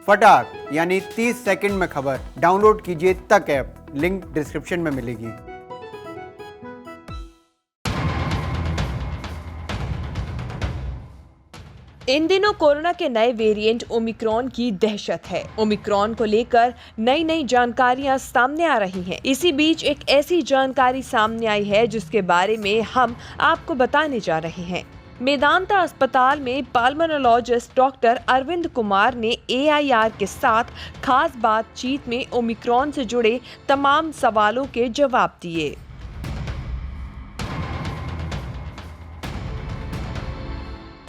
फटाक यानी 30 सेकंड में खबर। डाउनलोड कीजिए तक ऐप, लिंक डिस्क्रिप्शन में मिलेगी। इन दिनों कोरोना के नए वेरिएंट ओमिक्रॉन की दहशत है। ओमिक्रॉन को लेकर नई नई जानकारियां सामने आ रही हैं। इसी बीच एक ऐसी जानकारी सामने आई है जिसके बारे में हम आपको बताने जा रहे हैं। मेदांता अस्पताल में पल्मोनोलॉजिस्ट डॉक्टर अरविंद कुमार ने AIR के साथ खास बातचीत में ओमिक्रॉन से जुड़े तमाम सवालों के जवाब दिए।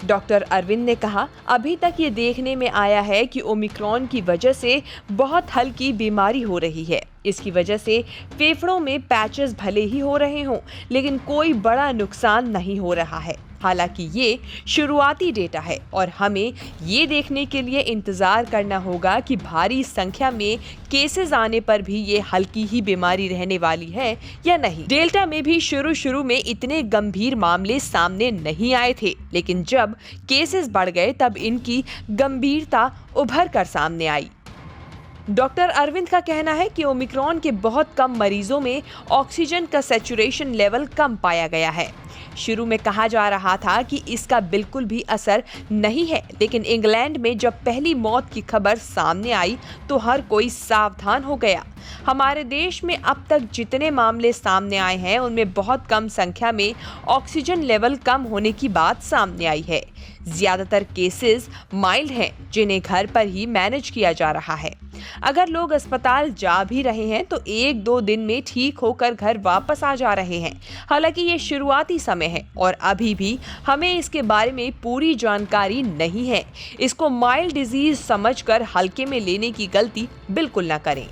डॉक्टर अरविंद ने कहा, अभी तक ये देखने में आया है कि ओमिक्रॉन की वजह से बहुत हल्की बीमारी हो रही है। इसकी वजह से फेफड़ों में पैचेस भले ही हो रहे हों, लेकिन कोई बड़ा नुकसान नहीं हो रहा है। हालांकि ये शुरुआती डेटा है और हमें ये देखने के लिए इंतजार करना होगा कि भारी संख्या में केसेस आने पर भी ये हल्की ही बीमारी रहने वाली है या नहीं। डेल्टा में भी शुरू में इतने गंभीर मामले सामने नहीं आए थे, लेकिन जब केसेस बढ़ गए तब इनकी गंभीरता उभर कर सामने आई। डॉक्टर अरविंद का कहना है कि ओमिक्रॉन के बहुत कम मरीजों में ऑक्सीजन का सैचुरेशन लेवल कम पाया गया है। शुरू में कहा जा रहा था कि इसका बिल्कुल भी असर नहीं है, लेकिन इंग्लैंड में जब पहली मौत की खबर सामने आई तो हर कोई सावधान हो गया। हमारे देश में अब तक जितने मामले सामने आए हैं उनमें बहुत कम संख्या में ऑक्सीजन लेवल कम होने की बात सामने आई है। ज्यादातर केसेस माइल्ड हैं, जिन्हें घर पर ही मैनेज किया जा रहा है। अगर लोग अस्पताल जा भी रहे हैं तो 1-2 दिन में ठीक होकर घर वापस आ जा रहे हैं। हालांकि ये शुरुआती समय है और अभी भी हमें इसके बारे में पूरी जानकारी नहीं है। इसको माइल्ड डिजीज समझकर हल्के में लेने की गलती बिल्कुल न करें।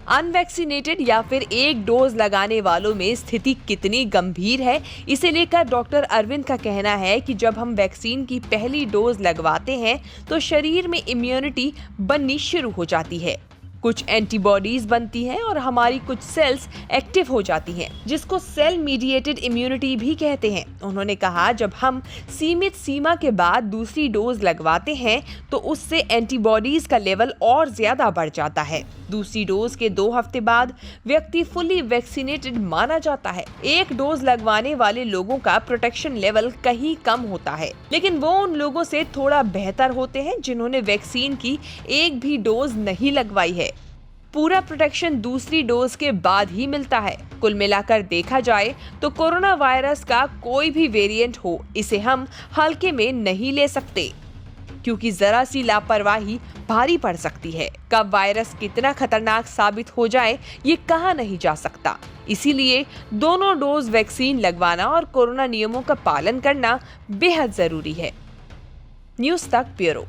अनवैक्सीनेटेड या फिर एक डोज लगाने वालों में स्थिति कितनी गंभीर है, इसे लेकर डॉक्टर अरविंद का कहना है कि जब हम वैक्सीन की पहली डोज लगवाते हैं तो शरीर में इम्यूनिटी बननी शुरू हो जाती है। कुछ एंटीबॉडीज बनती हैं और हमारी कुछ सेल्स एक्टिव हो जाती हैं, जिसको सेल मीडिएटेड इम्यूनिटी भी कहते हैं। उन्होंने कहा, जब हम सीमित सीमा के बाद दूसरी डोज लगवाते हैं तो उससे एंटीबॉडीज का लेवल और ज्यादा बढ़ जाता है। दूसरी डोज के 2 हफ्ते बाद व्यक्ति फुली वैक्सीनेटेड माना जाता है। एक डोज लगवाने वाले लोगों का प्रोटेक्शन लेवल कहीं कम होता है, लेकिन वो उन लोगों से थोड़ा बेहतर होते हैं जिन्होंने वैक्सीन की एक भी डोज नहीं लगवाई है। पूरा प्रोटेक्शन दूसरी डोज के बाद ही मिलता है। कुल मिलाकर देखा जाए तो कोरोना वायरस का कोई भी वेरिएंट हो, इसे हम हल्के में नहीं ले सकते, क्योंकि जरा सी लापरवाही भारी पड़ सकती है। कब वायरस कितना खतरनाक साबित हो जाए ये कहा नहीं जा सकता। इसीलिए दोनों डोज वैक्सीन लगवाना और कोरोना नियमों का पालन करना बेहद जरूरी है। न्यूज़ तक ब्यूरो।